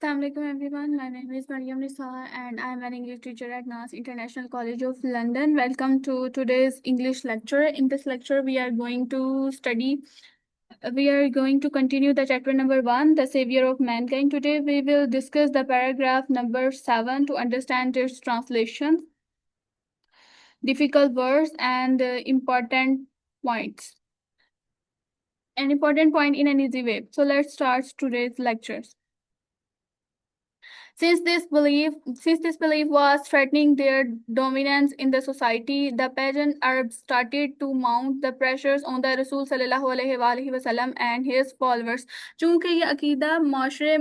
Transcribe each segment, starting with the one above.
Assalamu alaikum everyone. My name is Mariam Nisa and I am an English teacher at NAS International College of London. Welcome to today's English lecture. In this lecture, we are going to continue the chapter number 1, The Savior of Mankind. Today, we will discuss the paragraph number 7 to understand its translation, difficult words, and important points. An important point in an easy way. So, let's start today's lectures. Since this belief was threatening their dominance in the society, the pagan Arabs started to mount the pressures on the Rasul sallallahu alaihi wasallam and his followers. चूंकि ये अकीदा माशरे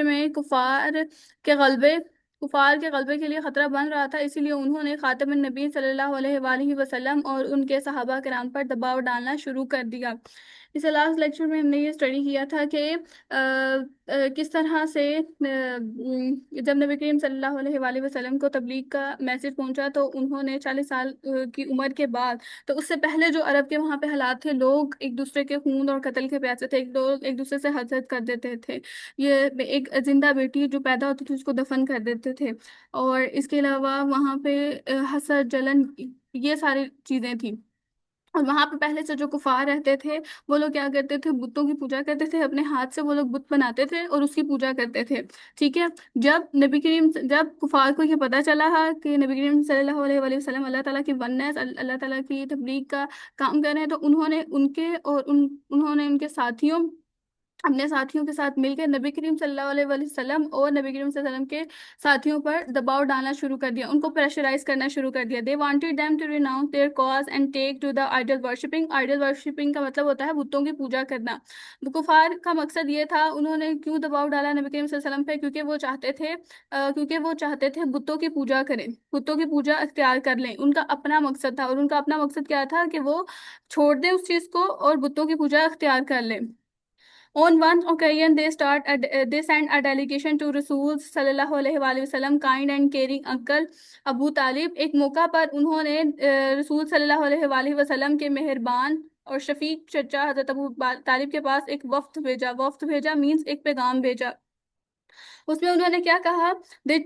में कुफार के गलबे के लिए खतरा बन रहा था, इसीलिए उन्होंने खातमुन नबी सल्लल्लाहु अलैहि वसल्लम और उनके सहाबा किराम पर दबाव डालना शुरू कर दिया। इस लास्ट लेक्चर में हमने ये स्टडी किया था कि किस तरह से जब नबी करीम सल्लल्लाहु अलैहि वसल्लम को तबलीग का मैसेज पहुंचा तो उन्होंने 40 साल की उम्र के बाद, तो उससे पहले जो अरब के वहाँ पे हालात थे, लोग एक दूसरे के खून और कत्ल के प्यासे थे, लोग एक दूसरे से हसद कर देते थे। ये एक जिंदा बेटी जो पैदा होती थी उसको दफन कर देते थे, और इसके अलावा वहाँ पे हसद, जलन, ये सारी चीज़ें थी। और वहां पे पहले से जो कुफार रहते थे वो लोग क्या करते थे, बुतों की पूजा करते थे, अपने हाथ से वो लोग बुत बनाते थे और उसकी पूजा करते थे। ठीक है, जब कुफार को ये पता चला कि नबी करीम सल्लल्लाहु अलैहि वसल्लम अल्लाह ताला की वननेस, अल्लाह ताला की तबलीग का काम कर रहे हैं, तो उन्होंने उनके साथियों, अपने साथियों के साथ मिलकर नबी करीम सल्लल्लाहु अलैहि वसल्लम और नबी करीम सल्लल्लाहु अलैहि वसल्लम के साथियों पर दबाव डालना शुरू कर दिया, उनको प्रेशराइज करना शुरू कर दिया। They wanted them to renounce their cause and take to the idol worshipping. Idol worshipping का मतलब होता है बुतों की पूजा करना। कुफार का मकसद ये था, उन्होंने क्यों दबाव डाला नबी करीम सल्लल्लाहु अलैहि वसल्लम पे, क्योंकि वो चाहते थे बुतों की पूजा करें, बुतों की पूजा अख्तियार कर लें। उनका अपना मकसद था, और उनका अपना मकसद क्या था कि वो छोड़ दें उस चीज़ को और बुतों की पूजा अख्तियार कर लें। On one occasion, they sent a delegation to Rasul sallallahu alaihi wasallam, kind and caring uncle Abu Talib. एक मौका पर उन्होंने रसूल सल्लल्लाहु अलैहि वसल्लम के मेहरबान और शफीक चचा हजरत अबू तालिब के पास एक वफ्द भेजा मीन्स एक पैगाम भेजा। उसमें उन्होंने क्या कहा, they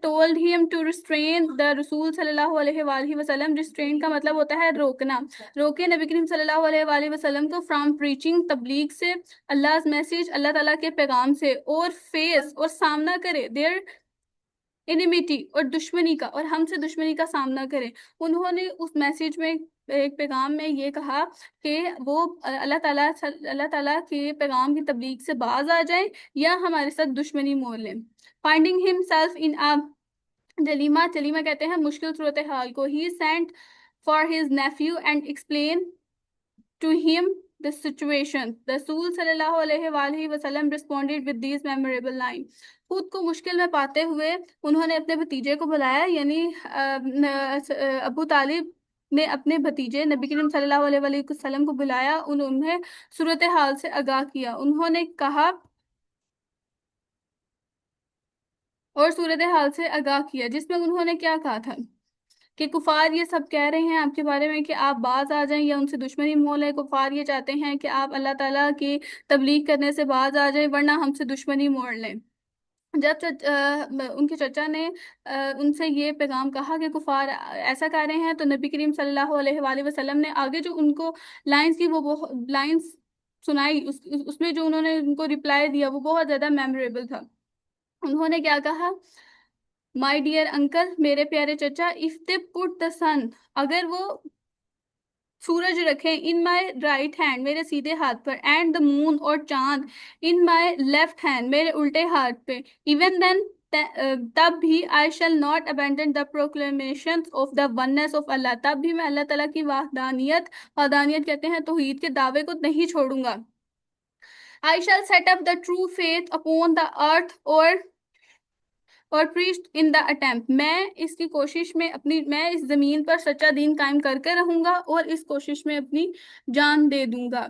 told him to restrain the रसूल सल्लल्लाहु अलैहि वसल्लम। रिस्ट्रेन का मतलब होता है रोकना, रोके नबी करीम सल्लल्लाहु अलैहि वसल्लम को फ्रॉम प्रीचिंग, तबलीग से, अल्लाह मैसेज, अल्लाह ताला के पैगाम से, और फेस और सामना करे देयर एनिमिटी और दुश्मनी का, और हमसे दुश्मनी का सामना करें। उन्होंने उस मैसेज में, एक पैगाम में ये कहा कि वो अल्लाह ताला के पैगाम की तबलीग से बाज आ जाएं या हमारे साथ दुश्मनी मोल लें। फाइंडिंग हिमसेल्फ इन अ जलीमा कहते हैं मुश्किल सूरत हाल को। He sent for his nephew and explain to him the situation. रसूल सल्लल्लाहु अलैहि वसल्लम responded with these memorable lines. खुद को मुश्किल में पाते हुए उन्होंने अपने भतीजे को बुलाया, यानी अबू तालिब ने अपने भतीजे नबी करीम सल्लल्लाहु अलैहि वसल्लम को बुलाया, उन्हें सूरत हाल से आगाह किया। उन्होंने कहा और सूरत हाल से आगाह किया, जिसमें उन्होंने क्या कहा था कि कुफार ये सब कह रहे हैं आपके बारे में कि आप बाज आ जाएं या उनसे दुश्मनी मोल है। कुफार ये चाहते हैं कि आप अल्लाह ताला की तबलीग करने से बाज आ जाएं, वरना हमसे दुश्मनी मोड़ लें। जब उनके चचा ने उनसे ये पैगाम कहा कि कुफार ऐसा कर रहे हैं, तो नबी करीम सल्लल्लाहु अलैहि वसल्लम ने आगे जो उनको लाइंस की, वो लाइंस सुनाई, उसमें जो उन्होंने उनको रिप्लाई दिया वो बहुत ज़्यादा मेमोरेबल था। उन्होंने क्या कहा, माई डियर अंकल, मेरे प्यारे चचा, इफ दे पुट द सन, अगर वो सूरज रखें, इन माई राइट हैंड, मेरे सीधे हाथ पर, एंड द मून और चांद इन माई लेफ्ट हैंड, मेरे उल्टे हाथ पे, इवन देन तब भी I shall not abandon the proclamation of the oneness of Allah, तब भी मैं अल्लाह ताला की वहदानियत कहते हैं तौहीद के दावे को नहीं छोड़ूंगा। I shall set up the true faith upon the earth और प्रीस्ट इन द अटेम्प्ट, मैं इसकी कोशिश में मैं इस जमीन पर सच्चा दीन कायम करके रहूंगा और इस कोशिश में अपनी जान दे दूंगा।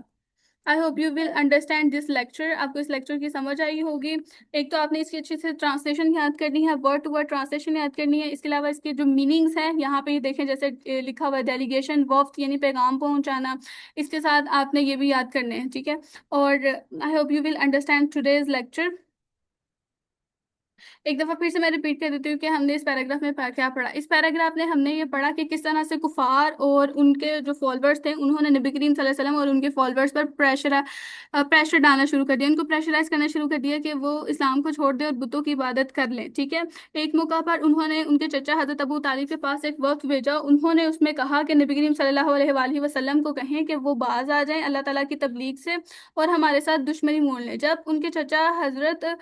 I hope you will understand this lecture. आपको इस लेक्चर की समझ आई होगी। एक तो आपने इसकी अच्छे से ट्रांसलेशन याद करनी है, वर्ड टू वर्ड ट्रांसलेशन याद करनी है। इसके अलावा इसके जो मीनिंग्स हैं यहाँ पे ये देखें, जैसे लिखा हुआ है डेलीगेशन वफ्त यानी पैगाम पहुंचाना, इसके साथ आपने ये भी याद करने हैं, ठीक है। और I hope you will understand today's lecture. एक दफा फिर से मैं रिपीट कर देती हूँ कि हमने इस पैराग्राफ में क्या पढ़ा। इस पैराग्राफ में हमने ये पढ़ा कि किस तरह से कुफार और उनके जो फॉलोअर्स थे उन्होंने नबी करीम सल्लल्लाहु अलैहि वसल्लम और उनके फॉलोअर्स पर प्रेशर डालना शुरू कर दिया, उनको प्रेशराइज करना शुरू कर दिया कि वो इस्लाम को छोड़ दें और बुतों की इबादत कर लें, ठीक है। एक मौका पर उन्होंने उनके चचा हजरत अबू तालिब के पास एक वक्त भेजा। उन्होंने उसमें कहा कि नबी करीम सल्लल्लाहु अलैहि वसल्लम को कहें कि वो बाज आ जाएं अल्लाह ताला की तबलीग से और हमारे साथ दुश्मनी मोल लें। जब उनके चचा हजरत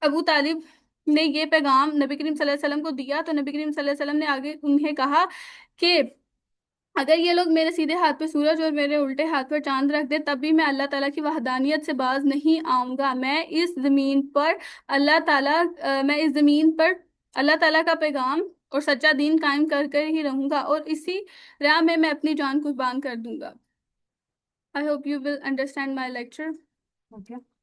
अबू तालिब ने ये पैगाम नबी करीम सल्लल्लाहु अलैहि वसल्लम को दिया तो नबी करीम सल्लल्लाहु अलैहि वसल्लम ने आगे उन्हें कहा कि अगर ये लोग मेरे सीधे हाथ पे सूरज और मेरे उल्टे हाथ पर चांद रख दे तब भी मैं अल्लाह ताला की वहदानियत से बाज नहीं आऊंगा। मैं इस जमीन पर अल्लाह ताला का पैगाम और सच्चा दीन कायम कर कर ही रहूंगा और इसी राह में मैं अपनी जान कुर्बान कर दूंगा। I hope you will understand my lecture. Okay.